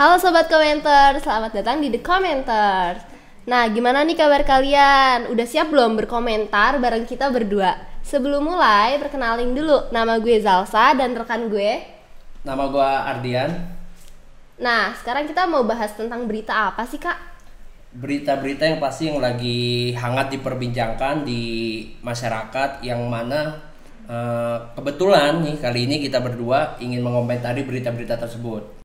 Halo Sobat Komentar, selamat datang di The Komentar. Nah, gimana nih kabar kalian? Udah siap belum berkomentar bareng kita berdua? Sebelum mulai, perkenalin dulu. Nama gue Zalsa dan rekan gue. Nama gue Ardian. Nah, sekarang kita mau bahas tentang berita apa sih, Kak? Berita-berita yang pasti yang lagi hangat diperbincangkan di masyarakat, yang mana kebetulan nih kali ini kita berdua ingin mengomentari berita-berita tersebut.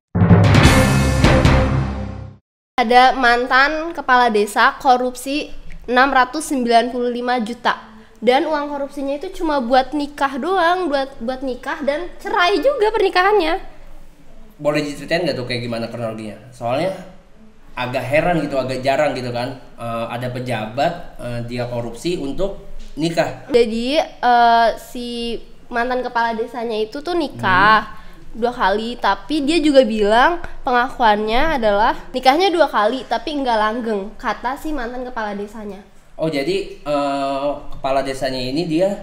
Ada mantan kepala desa korupsi 695 juta. Dan uang korupsinya itu cuma buat nikah doang, buat nikah dan cerai juga pernikahannya. Boleh diceritain gak tuh kayak gimana kronologinya? Soalnya agak heran gitu, agak jarang gitu kan, ada pejabat dia korupsi untuk nikah. Jadi si mantan kepala desanya itu tuh nikah 2 kali, tapi dia juga bilang pengakuannya adalah nikahnya 2 kali tapi enggak langgeng, kata si mantan kepala desanya. Oh, jadi kepala desanya ini dia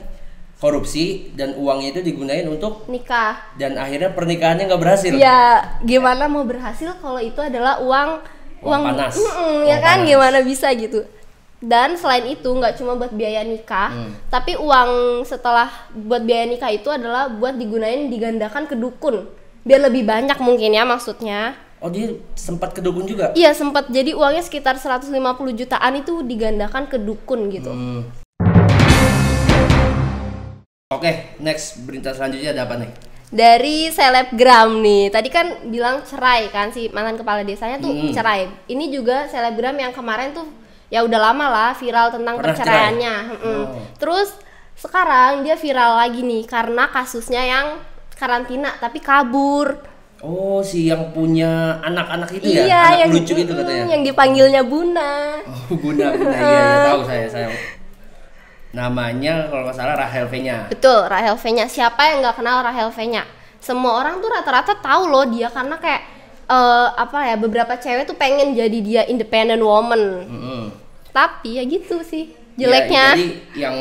korupsi dan uangnya itu digunain untuk nikah. Dan akhirnya pernikahannya nggak berhasil. Ya, gimana mau berhasil kalau itu adalah uang panas. Ya kan, panas. Gimana bisa gitu. Dan selain itu nggak cuma buat biaya nikah, tapi uang setelah buat biaya nikah itu adalah buat digunain digandakan ke dukun. Biar lebih banyak mungkin ya maksudnya. Oh, dia sempat ke dukun juga? Iya, sempat. Jadi uangnya sekitar 150 jutaan itu digandakan ke dukun gitu. Oke, next berita selanjutnya ada apa nih? Dari selebgram nih. Tadi kan bilang cerai kan, si mantan kepala desanya tuh cerai. Ini juga selebgram yang kemarin tuh ya udah lama lah viral tentang perceraiannya. Terus sekarang dia viral lagi nih karena kasusnya yang karantina tapi kabur. Oh, si yang punya anak-anak itu iya, ya? Anak yang lucu itu katanya. Yang dipanggilnya Buna. Oh, Buna. Iya, tahu saya. Namanya kalau nggak salah Rahel V-nya. Betul, Rahel V-nya. Siapa yang nggak kenal Rahel V-nya? Semua orang tuh rata-rata tahu loh dia, karena kayak beberapa cewek tuh pengen jadi dia independent woman. Tapi ya gitu sih jeleknya. Ya, jadi yang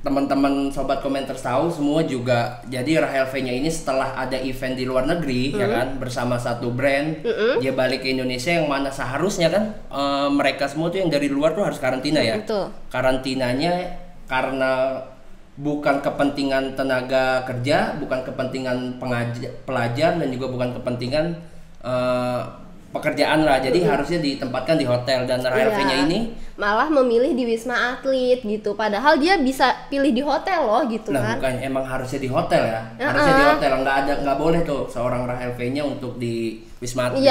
teman-teman sobat komentar tahu semua juga, jadi Rahel V-nya ini setelah ada event di luar negeri ya kan, bersama satu brand, dia balik ke Indonesia, yang mana seharusnya kan mereka semua tuh yang dari luar tuh harus karantina ya. Betul. Karantinanya karena bukan kepentingan tenaga kerja, bukan kepentingan pelajar, dan juga bukan kepentingan pekerjaan lah. Jadi harusnya ditempatkan di hotel, dan Rahel V-nya ini malah memilih di Wisma Atlet gitu. Padahal dia bisa pilih di hotel loh gitu kan. Nah, bukan emang harusnya di hotel ya? Harusnya di hotel, nggak boleh tuh seorang Rahel V-nya untuk di Wisma Atlet.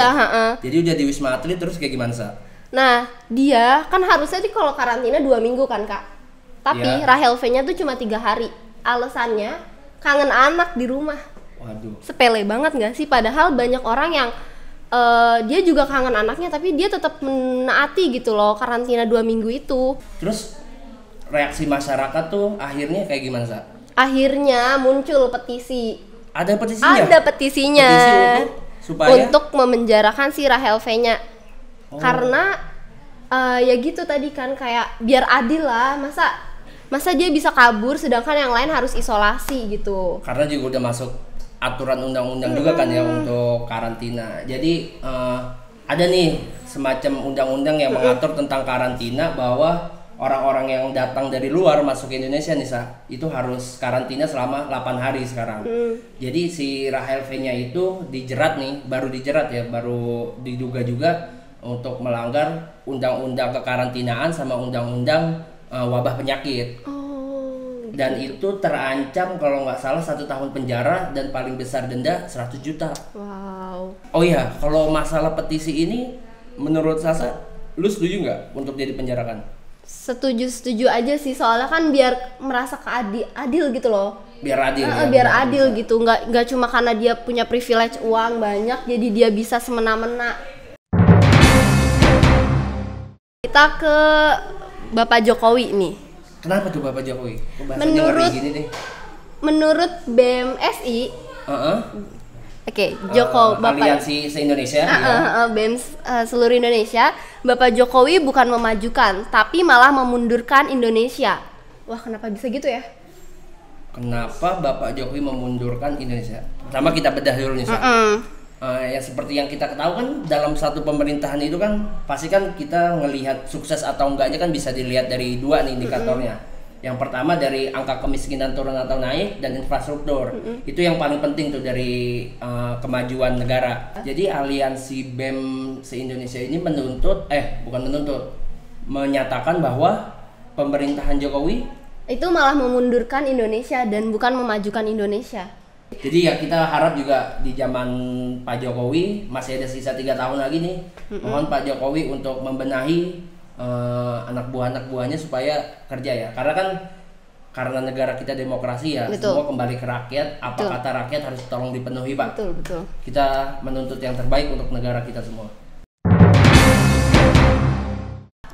Jadi udah di Wisma Atlet terus kayak gimana, Sa? Nah, dia kan harusnya sih kalau karantina 2 minggu kan, Kak. Tapi Rahel V-nya tuh cuma 3 hari. Alasannya kangen anak di rumah. Waduh. Sepele banget nggak sih? Padahal banyak orang yang dia juga kangen anaknya, tapi dia tetap menaati gitu loh karantina 2 minggu itu. Terus reaksi masyarakat tuh akhirnya kayak gimana, Sa? Akhirnya muncul petisi. Ada petisinya? Ada petisinya. Supaya? Untuk memenjarakan si Rahel V-nya. Karena ya gitu tadi kan, kayak biar adil lah. Masa dia bisa kabur sedangkan yang lain harus isolasi gitu. Karena juga udah masuk aturan undang-undang juga kan ya untuk karantina. Jadi ada nih semacam undang-undang yang mengatur tentang karantina, bahwa orang-orang yang datang dari luar masuk ke Indonesia nih, Sa, itu harus karantina selama 8 hari sekarang. Jadi si Rahel V-nya itu dijerat nih, baru diduga juga untuk melanggar undang-undang kekarantinaan sama undang-undang wabah penyakit. Dan itu terancam kalau nggak salah 1 tahun penjara dan paling besar denda 100 juta. Wow. Oh iya, kalau masalah petisi ini menurut Sasa, lu setuju nggak untuk dia dipenjarakan? Setuju aja sih, soalnya kan biar merasa adil gitu loh. Biar adil. Biar adil gitu, nggak cuma karena dia punya privilege uang banyak jadi dia bisa semena-mena. Kita ke Bapak Jokowi nih. Kenapa tuh Bapak Jokowi? Menurut BMSI, Bapak Aliansi se-Indonesia, BEMS seluruh Indonesia, Bapak Jokowi bukan memajukan, tapi malah memundurkan Indonesia. Wah, kenapa bisa gitu ya? Kenapa Bapak Jokowi memundurkan Indonesia? Pertama kita bedah dulu nih, yang seperti yang kita ketahui kan dalam satu pemerintahan itu kan pasti kan kita ngelihat sukses atau enggaknya kan bisa dilihat dari dua nih indikatornya. Yang pertama dari angka kemiskinan turun atau naik dan infrastruktur. Itu yang paling penting tuh dari kemajuan negara. Jadi aliansi BEM se-Indonesia ini menyatakan bahwa pemerintahan Jokowi itu malah memundurkan Indonesia dan bukan memajukan Indonesia. Jadi ya kita harap juga di zaman Pak Jokowi masih ada sisa 3 tahun lagi nih. Mohon Pak Jokowi untuk membenahi anak buahnya supaya kerja ya. Karena negara kita demokrasi ya, betul. Semua kembali ke rakyat. Apa betul. Kata rakyat harus tolong dipenuhi, Pak. Betul. Kita menuntut yang terbaik untuk negara kita semua.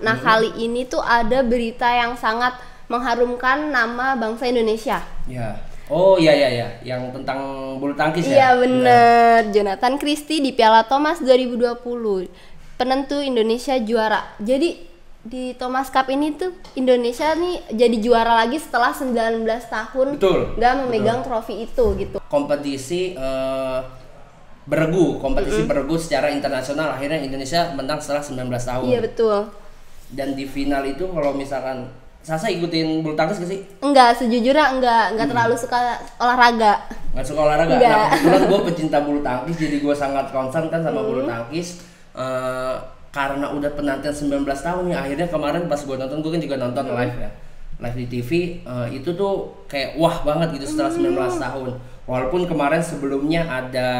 Nah, kali ini tuh ada berita yang sangat mengharumkan nama bangsa Indonesia. Ya. Oh iya, yang tentang bulu tangkis ya? Iya bener, Jonathan Christie di Piala Thomas 2020 penentu Indonesia juara. Jadi di Thomas Cup ini tuh Indonesia nih jadi juara lagi setelah 19 tahun nggak memegang trofi itu gitu. Kompetisi beregu secara internasional, akhirnya Indonesia menang setelah 19 tahun. Iya betul. Dan di final itu kalau misalkan Sasa ikutin bulu tangkis gak sih? Enggak, sejujurnya enggak terlalu suka olahraga. Nggak suka olahraga? Enggak. Nah kebetulan gue pecinta bulu tangkis, jadi gue sangat concern kan sama bulu tangkis. Karena udah penantian 19 tahun nih, akhirnya kemarin pas gue nonton, gue kan juga nonton live ya, live di TV, itu tuh kayak wah banget gitu setelah 19 tahun. Walaupun kemarin sebelumnya ada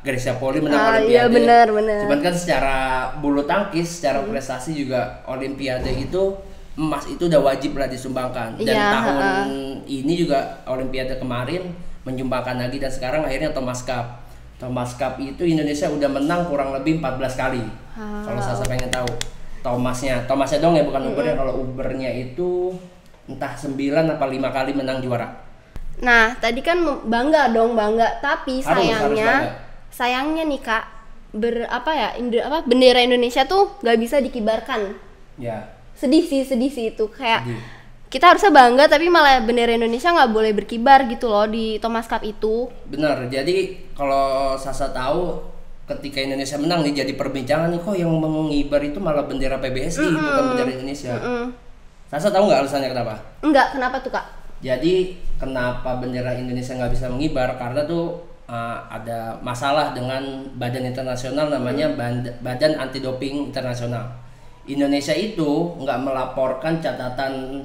Grecia Poli menang Olimpiade. Iya benar. Cuman kan secara bulu tangkis, secara prestasi juga Olimpiade itu emas itu udah wajib lah disumbangkan. Dan tahun ini juga Olimpiade kemarin menyumbangkan lagi, dan sekarang akhirnya Thomas Cup itu Indonesia udah menang kurang lebih 14 kali. Kalau saya pengen tahu Thomasnya dong ya, bukan Ubernya. Kalau Ubernya itu entah 9 apa 5 kali menang juara. Nah tadi kan bangga, tapi sayangnya nih Kak, bendera Indonesia tuh nggak bisa dikibarkan. Ya. Sedih sih itu kayak kita harusnya bangga tapi malah bendera Indonesia nggak boleh berkibar gitu loh di Thomas Cup itu. Benar. Jadi kalau Sasa tahu ketika Indonesia menang nih jadi perbincangan nih, kok yang mengibar itu malah bendera PBSI bukan bendera Indonesia. Sasa tahu nggak alasannya kenapa? Enggak, kenapa tuh Kak? Jadi kenapa bendera Indonesia nggak bisa mengibar, karena tuh ada masalah dengan badan internasional namanya Badan Anti Doping Internasional. Indonesia itu nggak melaporkan catatan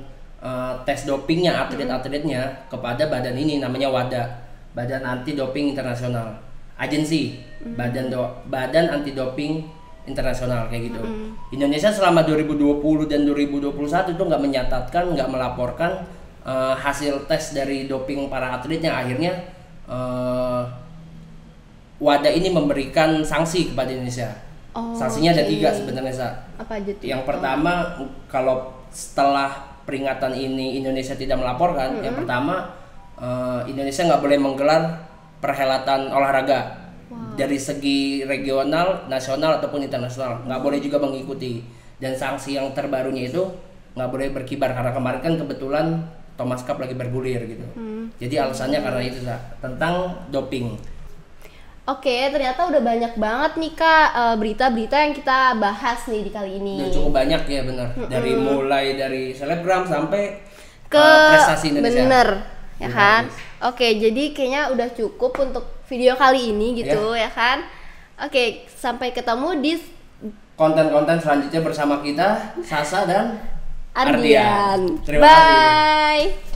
tes dopingnya atletnya kepada badan ini namanya WADA, Badan Anti Doping Internasional, agensi Badan Anti Doping Internasional kayak gitu. Indonesia selama 2020 dan 2021 itu nggak melaporkan hasil tes dari doping para atletnya. Akhirnya WADA ini memberikan sanksi kepada Indonesia. Sanksinya ada 3 sebenarnya, Sa. Apa aja tuh? Yang pertama, kalau setelah peringatan ini Indonesia tidak melaporkan, yang pertama Indonesia nggak boleh menggelar perhelatan olahraga dari segi regional, nasional ataupun internasional, nggak boleh juga mengikuti. Dan sanksi yang terbarunya itu nggak boleh berkibar, karena kemarin kan kebetulan Thomas Cup lagi bergulir gitu. Jadi alasannya karena itu, Sa, tentang doping. Oke, ternyata udah banyak banget nih Kak berita-berita yang kita bahas nih di kali ini. Udah cukup banyak ya, benar. Mulai dari selebgram sampai ke prestasi Indonesia. Bener, ya kan? Oke, jadi kayaknya udah cukup untuk video kali ini gitu ya kan? Oke, sampai ketemu di konten-konten selanjutnya bersama kita, Sasa dan Ardian. Terima kasih. Bye.